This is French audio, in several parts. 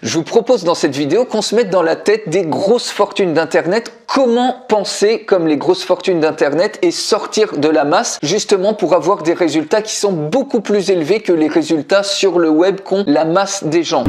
Je vous propose dans cette vidéo qu'on se mette dans la tête des grosses fortunes d'Internet. Comment penser comme les grosses fortunes d'Internet et sortir de la masse justement pour avoir des résultats qui sont beaucoup plus élevés que les résultats sur le web qu'ont la masse des gens.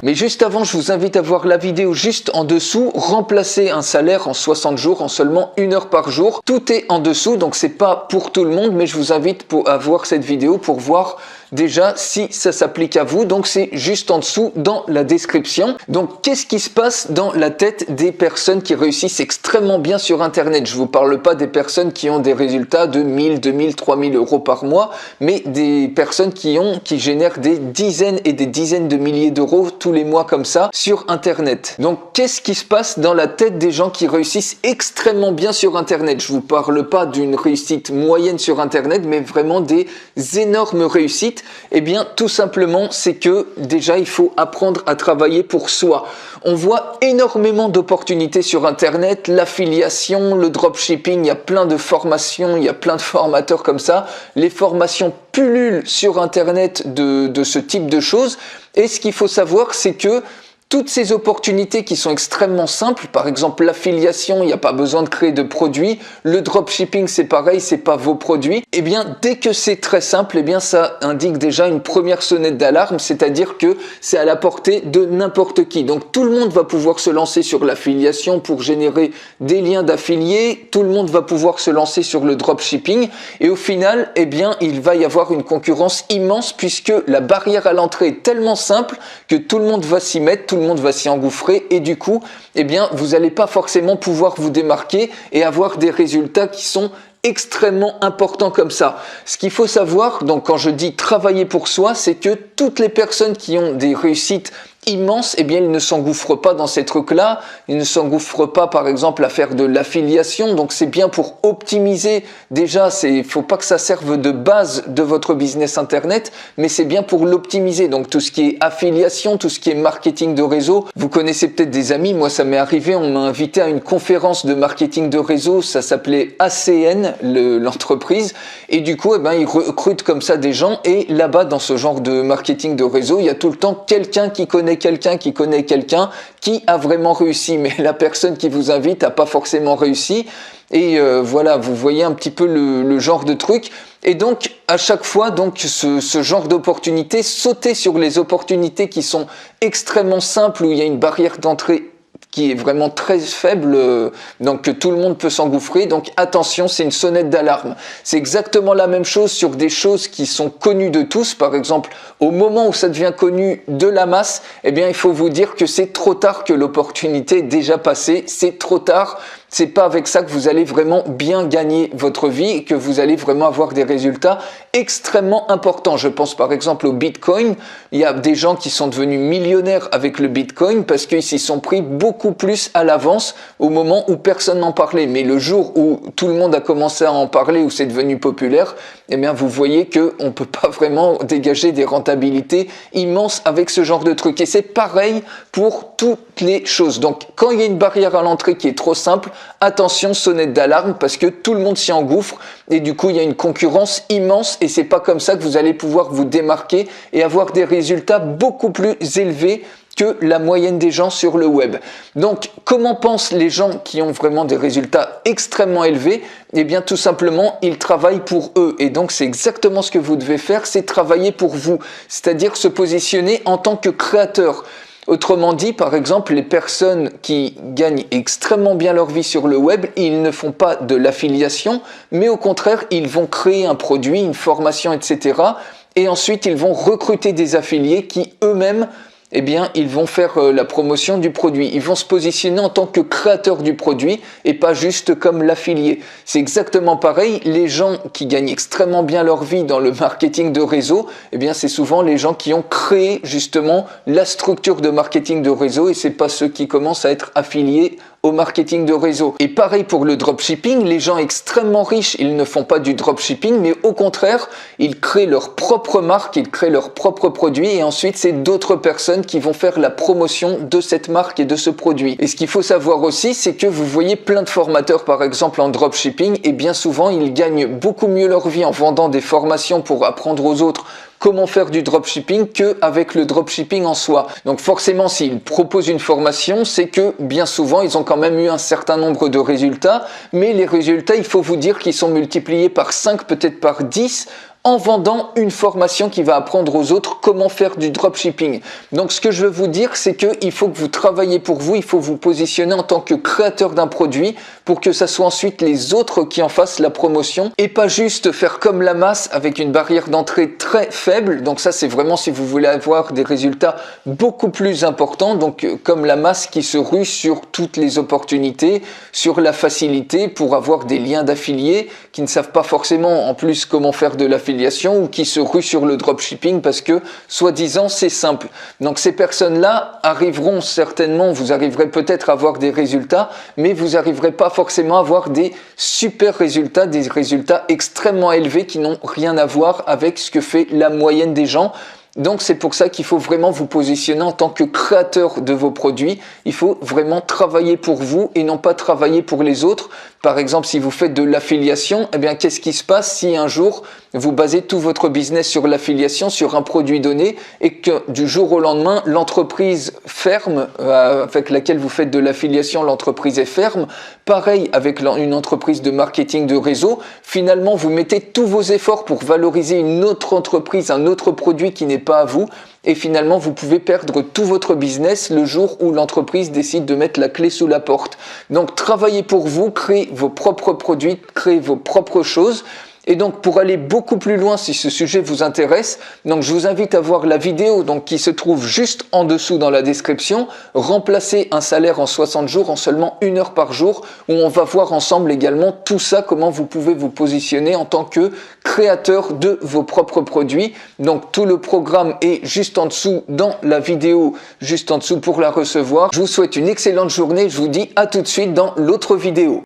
Mais juste avant, je vous invite à voir la vidéo juste en dessous. Remplacer un salaire en 60 jours, en seulement 1 heure par jour. Tout est en dessous, donc c'est pas pour tout le monde, mais je vous invite à voir cette vidéo pour voir déjà si ça s'applique à vous. Donc c'est juste en dessous dans la description. Donc qu'est-ce qui se passe dans la tête des personnes qui réussissent extrêmement bien sur Internet? Je vous parle pas des personnes qui ont des résultats de 1000, 2000, 3000 euros par mois, mais des personnes qui génèrent des dizaines et des dizaines de milliers d'euros tous les mois comme ça sur Internet. Donc qu'est-ce qui se passe dans la tête des gens qui réussissent extrêmement bien sur Internet? Je vous parle pas d'une réussite moyenne sur Internet, mais vraiment des énormes réussites. Eh bien, tout simplement, c'est que déjà, il faut apprendre à travailler pour soi. On voit énormément d'opportunités sur Internet, l'affiliation, le dropshipping, il y a plein de formations, il y a plein de formateurs comme ça. Les formations pullulent sur Internet de ce type de choses. Et ce qu'il faut savoir, c'est que toutes ces opportunités qui sont extrêmement simples, par exemple l'affiliation, il n'y a pas besoin de créer de produits, le dropshipping c'est pareil, c'est pas vos produits, et bien dès que c'est très simple, et bien ça indique déjà une première sonnette d'alarme, c'est-à-dire que c'est à la portée de n'importe qui. Donc tout le monde va pouvoir se lancer sur l'affiliation pour générer des liens d'affiliés, tout le monde va pouvoir se lancer sur le dropshipping, et au final, eh bien il va y avoir une concurrence immense puisque la barrière à l'entrée est tellement simple que tout le monde va s'y mettre, tout le monde va s'y engouffrer et du coup, eh bien, vous n'allez pas forcément pouvoir vous démarquer et avoir des résultats qui sont extrêmement importants comme ça. Ce qu'il faut savoir, donc quand je dis travailler pour soi, c'est que toutes les personnes qui ont des réussites immenses, eh bien, ils ne s'engouffrent pas dans ces trucs-là, ils ne s'engouffrent pas, par exemple, à faire de l'affiliation, donc c'est bien pour optimiser, déjà, faut pas que ça serve de base de votre business Internet, mais c'est bien pour l'optimiser, donc tout ce qui est affiliation, tout ce qui est marketing de réseau, vous connaissez peut-être des amis, moi ça m'est arrivé, on m'a invité à une conférence de marketing de réseau, ça s'appelait ACN, l'entreprise, et du coup, eh ben, ils recrutent comme ça des gens, et là-bas, dans ce genre de marketing de réseau, il y a tout le temps quelqu'un qui connaît quelqu'un qui a vraiment réussi, mais la personne qui vous invite n'a pas forcément réussi. Et voilà, vous voyez un petit peu le genre de truc. Et donc, à chaque fois, donc ce genre d'opportunité, sauter sur les opportunités qui sont extrêmement simples, où il y a une barrière d'entrée qui est vraiment très faible, donc que tout le monde peut s'engouffrer. Donc attention, c'est une sonnette d'alarme. C'est exactement la même chose sur des choses qui sont connues de tous. Par exemple, au moment où ça devient connu de la masse, eh bien, il faut vous dire que c'est trop tard, que l'opportunité est déjà passée. C'est trop tard. C'est pas avec ça que vous allez vraiment bien gagner votre vie et que vous allez vraiment avoir des résultats extrêmement importants. Je pense par exemple au Bitcoin. Il y a des gens qui sont devenus millionnaires avec le Bitcoin parce qu'ils s'y sont pris beaucoup plus à l'avance au moment où personne n'en parlait. Mais le jour où tout le monde a commencé à en parler, où c'est devenu populaire, eh bien vous voyez qu'on peut pas vraiment dégager des rentabilités immenses avec ce genre de truc. Et c'est pareil pour toutes les choses. Donc quand il y a une barrière à l'entrée qui est trop simple, attention, sonnette d'alarme, parce que tout le monde s'y engouffre et du coup il y a une concurrence immense et c'est pas comme ça que vous allez pouvoir vous démarquer et avoir des résultats beaucoup plus élevés que la moyenne des gens sur le web. Donc, comment pensent les gens qui ont vraiment des résultats extrêmement élevés? Eh bien, tout simplement, ils travaillent pour eux. Et donc, c'est exactement ce que vous devez faire, c'est travailler pour vous. C'est-à-dire se positionner en tant que créateur. Autrement dit, par exemple, les personnes qui gagnent extrêmement bien leur vie sur le web, ils ne font pas de l'affiliation, mais au contraire, ils vont créer un produit, une formation, etc. Et ensuite, ils vont recruter des affiliés qui eux-mêmes, eh bien, ils vont faire la promotion du produit. Ils vont se positionner en tant que créateur du produit et pas juste comme l'affilié. C'est exactement pareil. Les gens qui gagnent extrêmement bien leur vie dans le marketing de réseau, eh bien, c'est souvent les gens qui ont créé justement la structure de marketing de réseau et c'est pas ceux qui commencent à être affiliés au marketing de réseau. Et pareil pour le dropshipping, les gens extrêmement riches, ils ne font pas du dropshipping, mais au contraire, ils créent leur propre marque, ils créent leur propre produit et ensuite c'est d'autres personnes qui vont faire la promotion de cette marque et de ce produit. Et ce qu'il faut savoir aussi, c'est que vous voyez plein de formateurs par exemple en dropshipping et bien souvent ils gagnent beaucoup mieux leur vie en vendant des formations pour apprendre aux autres comment faire du dropshipping qu'avec le dropshipping en soi. Donc forcément, s'ils proposent une formation, c'est que bien souvent, ils ont quand même eu un certain nombre de résultats, mais les résultats, il faut vous dire qu'ils sont multipliés par 5, peut-être par 10, en vendant une formation qui va apprendre aux autres comment faire du dropshipping. Donc ce que je veux vous dire, c'est qu'il faut que vous travaillez pour vous, il faut vous positionner en tant que créateur d'un produit pour que ça soit ensuite les autres qui en fassent la promotion et pas juste faire comme la masse avec une barrière d'entrée très faible. Donc ça, c'est vraiment si vous voulez avoir des résultats beaucoup plus importants, donc comme la masse qui se rue sur toutes les opportunités, sur la facilité pour avoir des liens d'affiliés qui ne savent pas forcément en plus comment faire de l'affiliation ou qui se ruent sur le dropshipping parce que, soi-disant, c'est simple. Donc ces personnes-là arriveront certainement, vous arriverez peut-être à avoir des résultats, mais vous n'arriverez pas forcément à avoir des super résultats, des résultats extrêmement élevés qui n'ont rien à voir avec ce que fait la moyenne des gens. Donc c'est pour ça qu'il faut vraiment vous positionner en tant que créateur de vos produits. Il faut vraiment travailler pour vous et non pas travailler pour les autres. Par exemple, si vous faites de l'affiliation, eh bien qu'est-ce qui se passe si un jour vous basez tout votre business sur l'affiliation, sur un produit donné et que du jour au lendemain, l'entreprise ferme avec laquelle vous faites de l'affiliation, l'entreprise est ferme. Pareil avec une entreprise de marketing de réseau. Finalement, vous mettez tous vos efforts pour valoriser une autre entreprise, un autre produit qui n'est pas à vous. Et finalement, vous pouvez perdre tout votre business le jour où l'entreprise décide de mettre la clé sous la porte. Donc, travaillez pour vous, créez vos propres produits, créez vos propres choses. Et donc, pour aller beaucoup plus loin, si ce sujet vous intéresse, donc je vous invite à voir la vidéo qui se trouve juste en dessous dans la description, remplacer un salaire en 60 jours en seulement 1 heure par jour, où on va voir ensemble également tout ça, comment vous pouvez vous positionner en tant que créateur de vos propres produits. Donc, tout le programme est juste en dessous dans la vidéo, juste en dessous pour la recevoir. Je vous souhaite une excellente journée, je vous dis à tout de suite dans l'autre vidéo.